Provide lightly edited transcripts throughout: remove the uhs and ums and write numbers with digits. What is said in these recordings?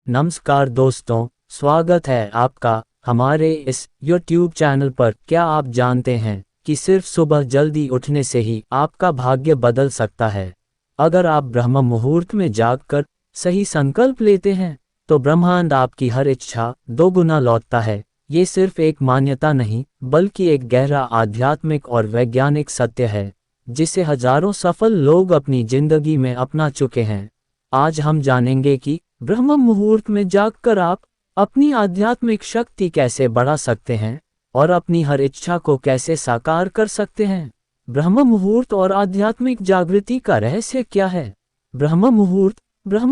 नमस्कार दोस्तों, स्वागत है आपका हमारे इस YouTube चैनल पर। क्या आप जानते हैं कि सिर्फ सुबह जल्दी उठने से ही आपका भाग्य बदल सकता है। अगर आप ब्रह्म मुहूर्त में जागकर सही संकल्प लेते हैं तो ब्रह्मांड आपकी हर इच्छा दोगुना लौटता है। ये सिर्फ एक मान्यता नहीं बल्कि एक गहरा आध्यात्मिक और वैज्ञानिक सत्य है जिसे हजारों सफल लोग अपनी जिंदगी में अपना चुके हैं। आज हम जानेंगे कि ब्रह्म मुहूर्त में जागकर आप अपनी आध्यात्मिक शक्ति कैसे बढ़ा सकते हैं और अपनी हर इच्छा को कैसे साकार कर सकते हैं। ब्रह्म मुहूर्त और आध्यात्मिक जागृति का रहस्य क्या है? ब्रह्म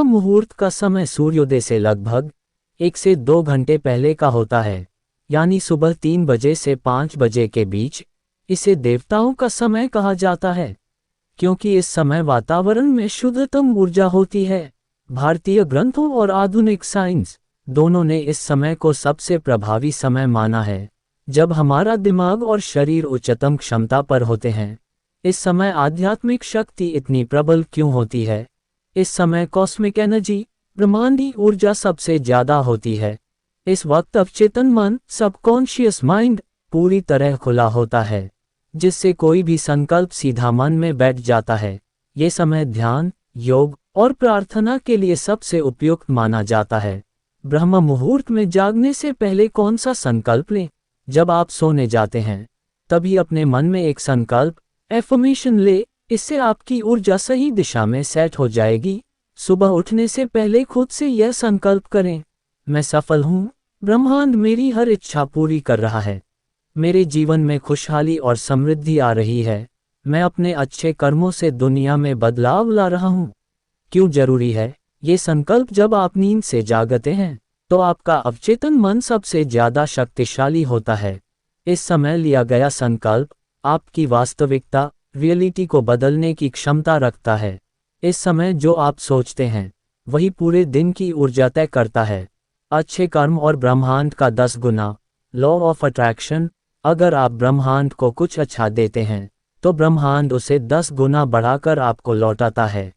मुहूर्त का समय सूर्योदय से लगभग 1 से 2 घंटे पहले का होता है, यानी सुबह 3 बजे से 5 बजे के बीच। इसे देवताओं का समय कहा जाता है क्योंकि इस समय वातावरण में शुद्धतम ऊर्जा होती है। भारतीय ग्रंथों और आधुनिक साइंस दोनों ने इस समय को सबसे प्रभावी समय माना है जब हमारा दिमाग और शरीर उच्चतम क्षमता पर होते हैं। इस समय आध्यात्मिक शक्ति इतनी प्रबल क्यों होती है? इस समय कॉस्मिक एनर्जी, ब्रह्मांडी ऊर्जा सबसे ज्यादा होती है। इस वक्त अवचेतन मन, सबकॉन्शियस माइंड पूरी तरह खुला होता है, जिससे कोई भी संकल्प सीधा मन में बैठ जाता है। ये समय ध्यान, योग और प्रार्थना के लिए सबसे उपयुक्त माना जाता है। ब्रह्म मुहूर्त में जागने से पहले कौन सा संकल्प लें? जब आप सोने जाते हैं तभी अपने मन में एक संकल्प, एफर्मेशन ले। इससे आपकी ऊर्जा सही दिशा में सेट हो जाएगी। सुबह उठने से पहले खुद से यह संकल्प करें, मैं सफल हूँ, ब्रह्मांड मेरी हर इच्छा पूरी कर रहा है, मेरे जीवन में खुशहाली और समृद्धि आ रही है, मैं अपने अच्छे कर्मों से दुनिया में बदलाव ला रहा हूँ। क्यों जरूरी है ये संकल्प? जब आप नींद से जागते हैं तो आपका अवचेतन मन सबसे ज्यादा शक्तिशाली होता है। इस समय लिया गया संकल्प आपकी वास्तविकता, रियलिटी को बदलने की क्षमता रखता है। इस समय जो आप सोचते हैं वही पूरे दिन की ऊर्जा तय करता है। अच्छे कर्म और ब्रह्मांड का 10 गुना, लॉ ऑफ अट्रैक्शन। अगर आप ब्रह्मांड को कुछ अच्छा देते हैं तो ब्रह्मांड उसे 10 गुना बढ़ाकर आपको लौटाता है।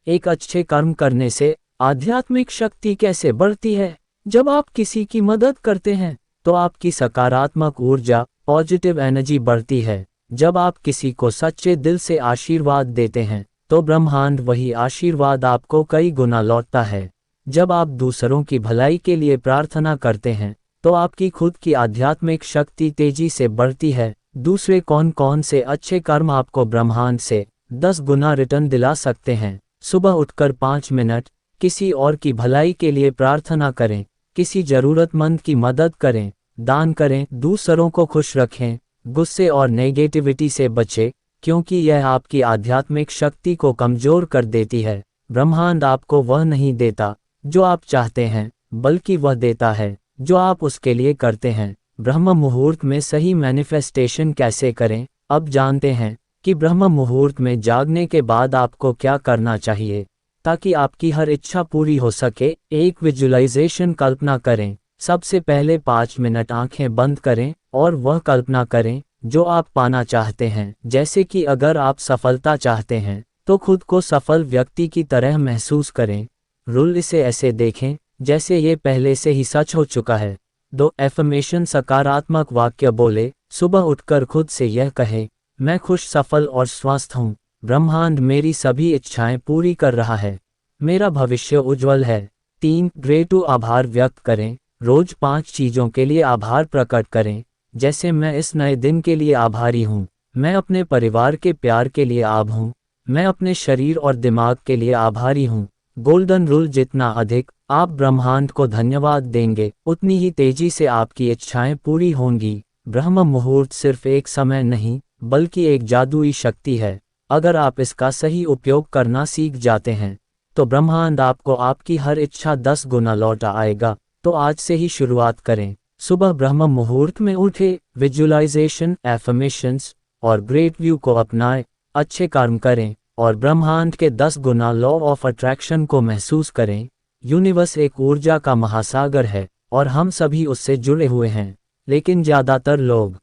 एक अच्छे कर्म करने से आध्यात्मिक शक्ति कैसे बढ़ती है? जब आप किसी की मदद करते हैं तो आपकी सकारात्मक ऊर्जा, पॉजिटिव एनर्जी बढ़ती है। जब आप किसी को सच्चे दिल से आशीर्वाद देते हैं तो ब्रह्मांड वही आशीर्वाद आपको कई गुना लौटता है। जब आप दूसरों की भलाई के लिए प्रार्थना करते हैं तो आपकी खुद की आध्यात्मिक शक्ति तेजी से बढ़ती है। दूसरे कौन कौन से अच्छे कर्म आपको ब्रह्मांड से 10 गुना रिटर्न दिला सकते हैं? सुबह उठकर 5 मिनट किसी और की भलाई के लिए प्रार्थना करें, किसी जरूरतमंद की मदद करें, दान करें, दूसरों को खुश रखें। गुस्से और नेगेटिविटी से बचें क्योंकि यह आपकी आध्यात्मिक शक्ति को कमजोर कर देती है। ब्रह्मांड आपको वह नहीं देता जो आप चाहते हैं, बल्कि वह देता है जो आप उसके लिए करते हैं। ब्रह्म मुहूर्त में सही मैनिफेस्टेशन कैसे करें? अब जानते हैं कि ब्रह्म मुहूर्त में जागने के बाद आपको क्या करना चाहिए ताकि आपकी हर इच्छा पूरी हो सके। एक विजुअलाइजेशन कल्पना करें। सबसे पहले 5 मिनट आंखें बंद करें और वह कल्पना करें जो आप पाना चाहते हैं। जैसे कि अगर आप सफलता चाहते हैं तो खुद को सफल व्यक्ति की तरह महसूस करें। रूल इसे ऐसे देखें जैसे ये पहले से ही सच हो चुका है। 2 एफर्मेशन सकारात्मक वाक्य बोले। सुबह उठकर खुद से यह कहें, मैं खुश, सफल और स्वस्थ हूँ, ब्रह्मांड मेरी सभी इच्छाएं पूरी कर रहा है, मेरा भविष्य उज्जवल है। 3 ग्रेटू आभार व्यक्त करें। रोज 5 चीजों के लिए आभार प्रकट करें, जैसे मैं इस नए दिन के लिए आभारी हूँ, मैं अपने परिवार के प्यार के लिए आभारी हूँ, मैं अपने शरीर और दिमाग के लिए आभारी हूँ। गोल्डन रूल, जितना अधिक आप ब्रह्मांड को धन्यवाद देंगे उतनी ही तेजी से आपकी इच्छाएं पूरी होंगी। ब्रह्म मुहूर्त सिर्फ एक समय नहीं बल्कि एक जादुई शक्ति है। अगर आप इसका सही उपयोग करना सीख जाते हैं तो ब्रह्मांड आपको आपकी हर इच्छा 10 गुना लौटा आएगा। तो आज से ही शुरुआत करें। सुबह ब्रह्म मुहूर्त में उठे, विजुअलाइजेशन, एफर्मेशंस और ग्रेट व्यू को अपनाएं, अच्छे कर्म करें और ब्रह्मांड के 10 गुना लॉ ऑफ अट्रैक्शन को महसूस करें। यूनिवर्स एक ऊर्जा का महासागर है और हम सभी उससे जुड़े हुए हैं, लेकिन ज्यादातर लोग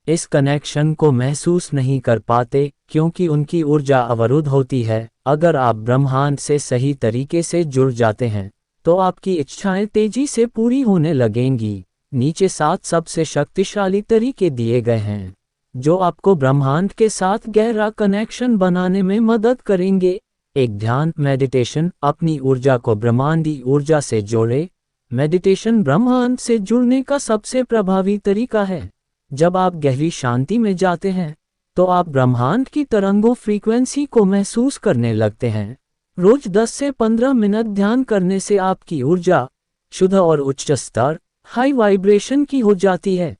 इस कनेक्शन को महसूस नहीं कर पाते क्योंकि उनकी ऊर्जा अवरुद्ध होती है। अगर आप ब्रह्मांड से सही तरीके से जुड़ जाते हैं तो आपकी इच्छाएं तेजी से पूरी होने लगेंगी। नीचे 7 सबसे शक्तिशाली तरीके दिए गए हैं जो आपको ब्रह्मांड के साथ गहरा कनेक्शन बनाने में मदद करेंगे। एक ध्यान मेडिटेशन, अपनी ऊर्जा को ब्रह्मांडी ऊर्जा से जोड़े। मेडिटेशन ब्रह्मांड से जुड़ने का सबसे प्रभावी तरीका है। जब आप गहरी शांति में जाते हैं तो आप ब्रह्मांड की तरंगों फ्रीक्वेंसी को महसूस करने लगते हैं। रोज 10 से 15 मिनट ध्यान करने से आपकी ऊर्जा शुद्ध और उच्च स्तर हाई वाइब्रेशन की हो जाती है।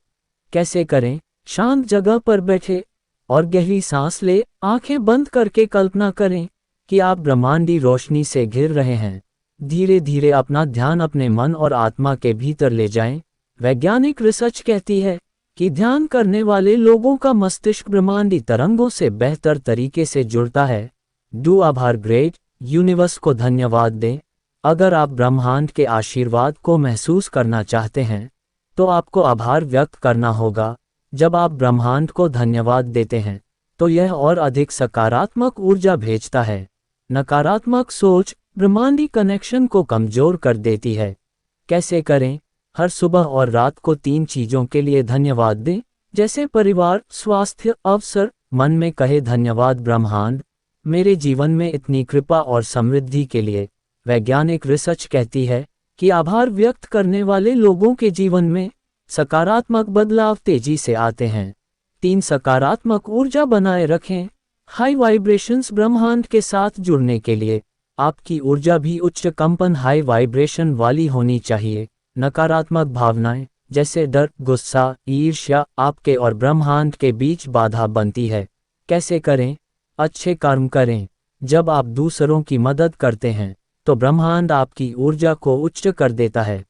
कैसे करें? शांत जगह पर बैठे और गहरी सांस ले। आंखें बंद करके कल्पना करें कि आप ब्रह्मांडी रोशनी से घिर रहे हैं। धीरे धीरे अपना ध्यान अपने मन और आत्मा के भीतर ले जाएं। वैज्ञानिक रिसर्च कहती है कि ध्यान करने वाले लोगों का मस्तिष्क ब्रह्मांडी तरंगों से बेहतर तरीके से जुड़ता है। डू आभार ग्रेट यूनिवर्स को धन्यवाद दें। अगर आप ब्रह्मांड के आशीर्वाद को महसूस करना चाहते हैं तो आपको आभार व्यक्त करना होगा। जब आप ब्रह्मांड को धन्यवाद देते हैं तो यह और अधिक सकारात्मक ऊर्जा भेजता है। नकारात्मक सोच ब्रह्मांडी कनेक्शन को कमजोर कर देती है। कैसे करें? हर सुबह और रात को 3 चीजों के लिए धन्यवाद दें, जैसे परिवार, स्वास्थ्य, अवसर। मन में कहे धन्यवाद ब्रह्मांड, मेरे जीवन में इतनी कृपा और समृद्धि के लिए। वैज्ञानिक रिसर्च कहती है कि आभार व्यक्त करने वाले लोगों के जीवन में सकारात्मक बदलाव तेजी से आते हैं। 3 सकारात्मक ऊर्जा बनाए रखें। हाई वाइब्रेशंस ब्रह्मांड के साथ जुड़ने के लिए आपकी ऊर्जा भी उच्च कंपन हाई वाइब्रेशन वाली होनी चाहिए। नकारात्मक भावनाएं जैसे डर, गुस्सा, ईर्ष्या आपके और ब्रह्मांड के बीच बाधा बनती है। कैसे करें? अच्छे कर्म करें। जब आप दूसरों की मदद करते हैं तो ब्रह्मांड आपकी ऊर्जा को उच्च कर देता है।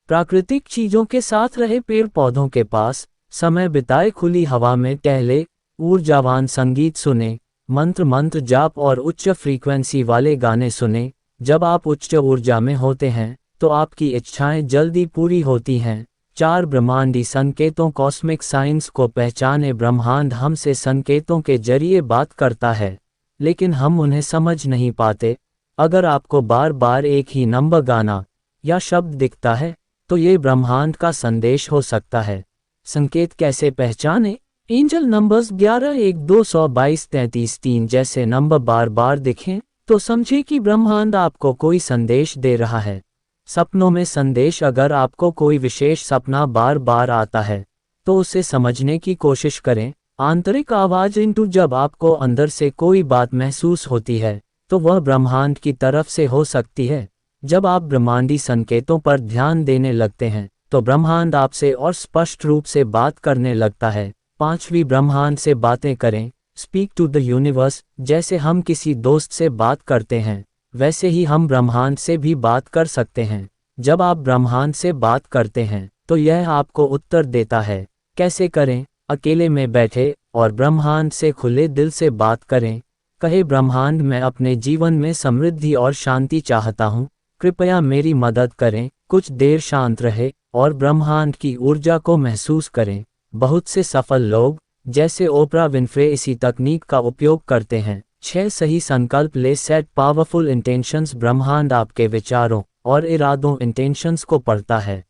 प्राकृतिक चीजों के साथ रहे, पेड़ पौधों के पास समय बिताए, खुली हवा में टहले, ऊर्जावान संगीत सुने, मंत्र जाप और उच्च फ्रीक्वेंसी वाले गाने सुने। जब आप उच्च ऊर्जा में होते हैं तो आपकी इच्छाएं जल्दी पूरी होती हैं। 4 ब्रह्मांडी संकेतों कॉस्मिक साइंस को पहचाने। ब्रह्मांड हमसे संकेतों के जरिए बात करता है लेकिन हम उन्हें समझ नहीं पाते। अगर आपको बार बार एक ही नंबर, गाना या शब्द दिखता है तो ये ब्रह्मांड का संदेश हो सकता है। संकेत कैसे पहचाने? एंजल नंबर्स 11, 1, 222, 33, 3 जैसे नंबर बार बार दिखें तो समझे कि ब्रह्मांड आपको कोई संदेश दे रहा है। सपनों में संदेश, अगर आपको कोई विशेष सपना बार बार आता है तो उसे समझने की कोशिश करें। आंतरिक आवाज इंटू, जब आपको अंदर से कोई बात महसूस होती है तो वह ब्रह्मांड की तरफ से हो सकती है। जब आप ब्रह्मांडी संकेतों पर ध्यान देने लगते हैं तो ब्रह्मांड आपसे और स्पष्ट रूप से बात करने लगता है। 5वीं, ब्रह्मांड से बातें करें। Speak to the universe. जैसे हम किसी दोस्त से बात करते हैं वैसे ही हम ब्रह्मांड से भी बात कर सकते हैं। जब आप ब्रह्मांड से बात करते हैं तो यह आपको उत्तर देता है। कैसे करें? अकेले में बैठे और ब्रह्मांड से खुले दिल से बात करें। कहे, ब्रह्मांड, मैं अपने जीवन में समृद्धि और शांति चाहता हूँ, कृपया मेरी मदद करें। कुछ देर शांत रहे और ब्रह्मांड की ऊर्जा को महसूस करें। बहुत से सफल लोग जैसे ओपरा विनफ्रे इसी तकनीक का उपयोग करते हैं। 6 सही संकल्प ले। Set powerful intentions. ब्रह्मांड आपके विचारों और इरादों इंटेंशंस को पढ़ता है।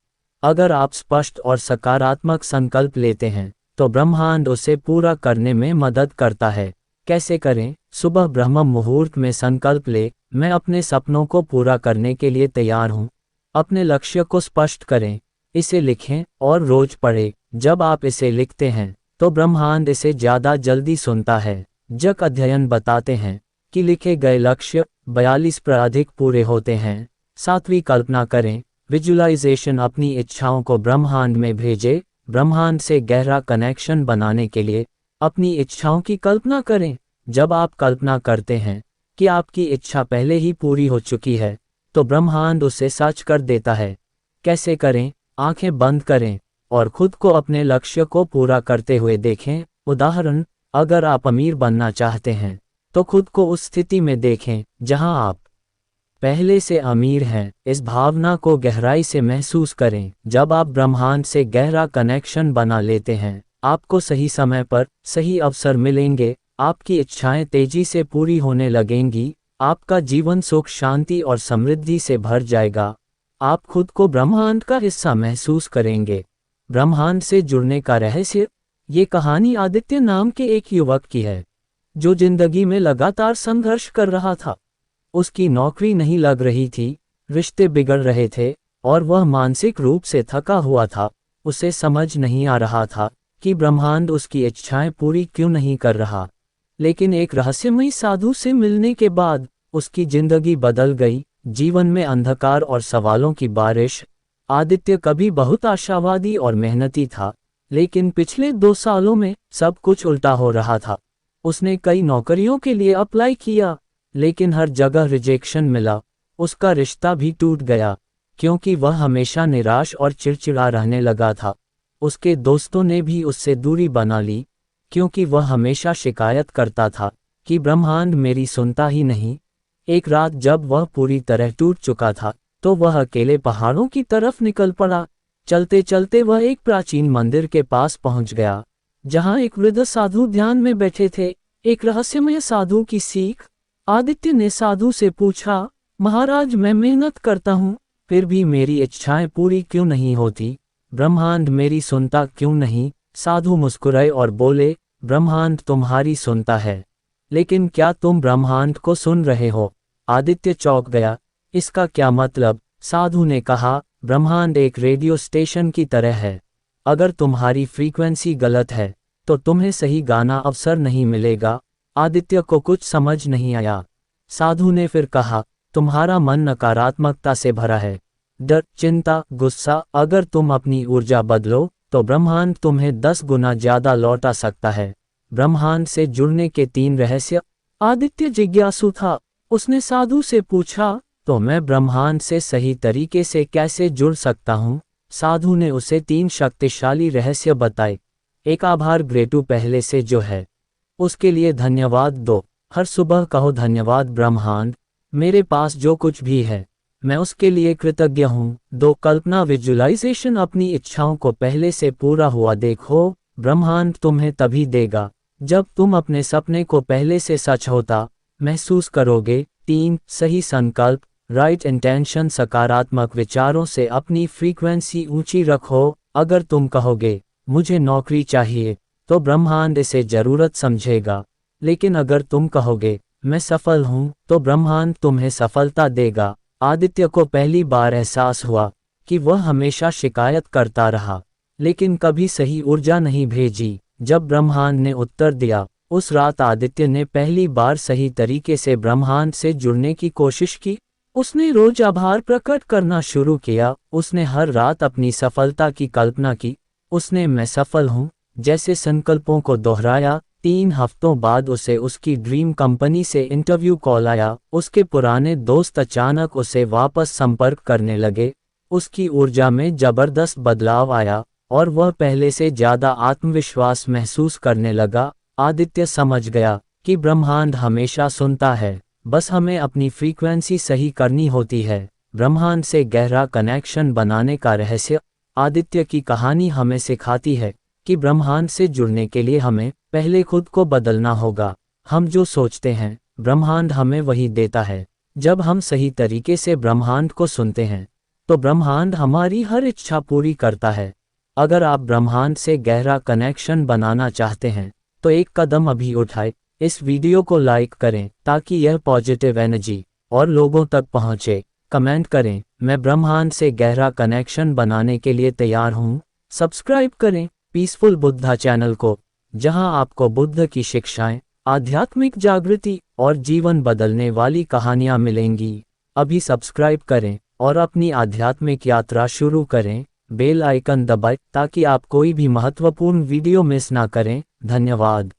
अगर आप स्पष्ट और सकारात्मक संकल्प लेते हैं तो ब्रह्मांड उसे पूरा करने में मदद करता है। कैसे करें? सुबह ब्रह्म मुहूर्त में संकल्प ले, मैं अपने सपनों को पूरा करने के लिए तैयार हूँ। अपने लक्ष्य को स्पष्ट करें, इसे लिखें और रोज पढ़ें। जब आप इसे लिखते हैं तो ब्रह्मांड इसे ज़्यादा जल्दी सुनता है। जब अध्ययन बताते हैं कि लिखे गए लक्ष्य 42% अधिक पूरे होते हैं। 7वीं, कल्पना करें। विजुअलाइजेशन, अपनी इच्छाओं को ब्रह्मांड में भेजें। ब्रह्मांड से गहरा कनेक्शन बनाने के लिए अपनी इच्छाओं की कल्पना करें। जब आप कल्पना करते हैं कि आपकी इच्छा पहले ही पूरी हो चुकी है तो ब्रह्मांड उसे सच कर देता है। कैसे करें? आंखें बंद करें और खुद को अपने लक्ष्य को पूरा करते हुए देखें। उदाहरण, अगर आप अमीर बनना चाहते हैं तो खुद को उस स्थिति में देखें जहां आप पहले से अमीर हैं। इस भावना को गहराई से महसूस करें। जब आप ब्रह्मांड से गहरा कनेक्शन बना लेते हैं आपको सही समय पर सही अवसर मिलेंगे। आपकी इच्छाएं तेजी से पूरी होने लगेंगी। आपका जीवन सुख, शांति और समृद्धि से भर जाएगा। आप खुद को ब्रह्मांड का हिस्सा महसूस करेंगे। ब्रह्मांड से जुड़ने का रहस्य। ये कहानी आदित्य नाम के एक युवक की है, जो जिंदगी में लगातार संघर्ष कर रहा था। उसकी नौकरी नहीं लग रही थी, रिश्ते बिगड़ रहे थे, और वह मानसिक रूप से थका हुआ था। उसे समझ नहीं आ रहा था कि ब्रह्मांड उसकी इच्छाएं पूरी क्यों नहीं कर रहा। लेकिन एक रहस्यमयी साधु से मिलने के बाद उसकी जिंदगी बदल गई। जीवन में अंधकार और सवालों की बारिश। आदित्य कभी बहुत आशावादी और मेहनती था, लेकिन पिछले 2 सालों में सब कुछ उल्टा हो रहा था। उसने कई नौकरियों के लिए अप्लाई किया, लेकिन हर जगह रिजेक्शन मिला। उसका रिश्ता भी टूट गया, क्योंकि वह हमेशा निराश और चिड़चिड़ा रहने लगा था। उसके दोस्तों ने भी उससे दूरी बना ली, क्योंकि वह हमेशा शिकायत करता था कि ब्रह्मांड मेरी सुनता ही नहीं। एक रात जब वह पूरी तरह टूट चुका था, तो वह अकेले पहाड़ों की तरफ निकल पड़ा। चलते चलते वह एक प्राचीन मंदिर के पास पहुंच गया, जहां एक वृद्ध साधु ध्यान में बैठे थे। एक रहस्यमय साधु की सीख। आदित्य ने साधु से पूछा, महाराज, मैं मेहनत करता हूँ, फिर भी मेरी इच्छाएं पूरी क्यों नहीं होती? ब्रह्मांड मेरी सुनता क्यों नहीं? साधु मुस्कुराए और बोले, ब्रह्मांड तुम्हारी सुनता है, लेकिन क्या तुम ब्रह्मांड को सुन रहे हो? आदित्य चौंक गया। इसका क्या मतलब? साधु ने कहा, ब्रह्मांड एक रेडियो स्टेशन की तरह है। अगर तुम्हारी फ्रीक्वेंसी गलत है, तो तुम्हें सही गाना अवसर नहीं मिलेगा। आदित्य को कुछ समझ नहीं आया। साधु ने फिर कहा, तुम्हारा मन नकारात्मकता से भरा है, डर, चिंता, गुस्सा। अगर तुम अपनी ऊर्जा बदलो, तो ब्रह्मांड तुम्हें 10 गुना ज्यादा लौटा सकता है। ब्रह्मांड से जुड़ने के 3 रहस्य। आदित्य जिज्ञासु था। उसने साधु से पूछा, तो मैं ब्रह्मांड से सही तरीके से कैसे जुड़ सकता हूँ? साधु ने उसे 3 शक्तिशाली रहस्य बताए। एक, आभार ग्रेटू, पहले से जो है उसके लिए धन्यवाद दो। हर सुबह कहो, धन्यवाद ब्रह्मांड, मेरे पास जो कुछ भी है मैं उसके लिए कृतज्ञ हूँ। 2, कल्पना विजुअलाइजेशन, अपनी इच्छाओं को पहले से पूरा हुआ देखो। ब्रह्मांड तुम्हें तभी देगा जब तुम अपने सपने को पहले से सच होता महसूस करोगे। 3, सही संकल्प, राइट इंटेंशन, सकारात्मक विचारों से अपनी फ्रीक्वेंसी ऊंची रखो। अगर तुम कहोगे मुझे नौकरी चाहिए, तो ब्रह्मांड इसे जरूरत समझेगा। लेकिन अगर तुम कहोगे मैं सफल हूँ, तो ब्रह्मांड तुम्हें सफलता देगा। आदित्य को पहली बार एहसास हुआ कि वह हमेशा शिकायत करता रहा, लेकिन कभी सही ऊर्जा नहीं भेजी। जब ब्रह्मांड ने उत्तर दिया, उस रात आदित्य ने पहली बार सही तरीके से ब्रह्मांड से जुड़ने की कोशिश की। उसने रोज आभार प्रकट करना शुरू किया। उसने हर रात अपनी सफलता की कल्पना की। उसने मैं सफल हूँ जैसे संकल्पों को दोहराया। 3 हफ्तों बाद उसे उसकी ड्रीम कंपनी से इंटरव्यू कॉल आया। उसके पुराने दोस्त अचानक उसे वापस संपर्क करने लगे। उसकी ऊर्जा में जबरदस्त बदलाव आया और वह पहले से ज्यादा आत्मविश्वास महसूस करने लगा। आदित्य समझ गया कि ब्रह्मांड हमेशा सुनता है, बस हमें अपनी फ्रीक्वेंसी सही करनी होती है। ब्रह्मांड से गहरा कनेक्शन बनाने का रहस्य। आदित्य की कहानी हमें सिखाती है कि ब्रह्मांड से जुड़ने के लिए हमें पहले खुद को बदलना होगा। हम जो सोचते हैं, ब्रह्मांड हमें वही देता है। जब हम सही तरीके से ब्रह्मांड को सुनते हैं, तो ब्रह्मांड हमारी हर इच्छा पूरी करता है। अगर आप ब्रह्मांड से गहरा कनेक्शन बनाना चाहते हैं, तो एक कदम अभी उठाएं। इस वीडियो को लाइक करें ताकि यह पॉजिटिव एनर्जी और लोगों तक पहुंचे। कमेंट करें, मैं ब्रह्मांड से गहरा कनेक्शन बनाने के लिए तैयार हूं। सब्सक्राइब करें पीसफुल बुद्धा चैनल को, जहां आपको बुद्ध की शिक्षाएं, आध्यात्मिक जागृति और जीवन बदलने वाली कहानियां मिलेंगी। अभी सब्सक्राइब करें और अपनी आध्यात्मिक यात्रा शुरू करें। बेल आइकन दबाएं ताकि आप कोई भी महत्वपूर्ण वीडियो मिस ना करें। धन्यवाद।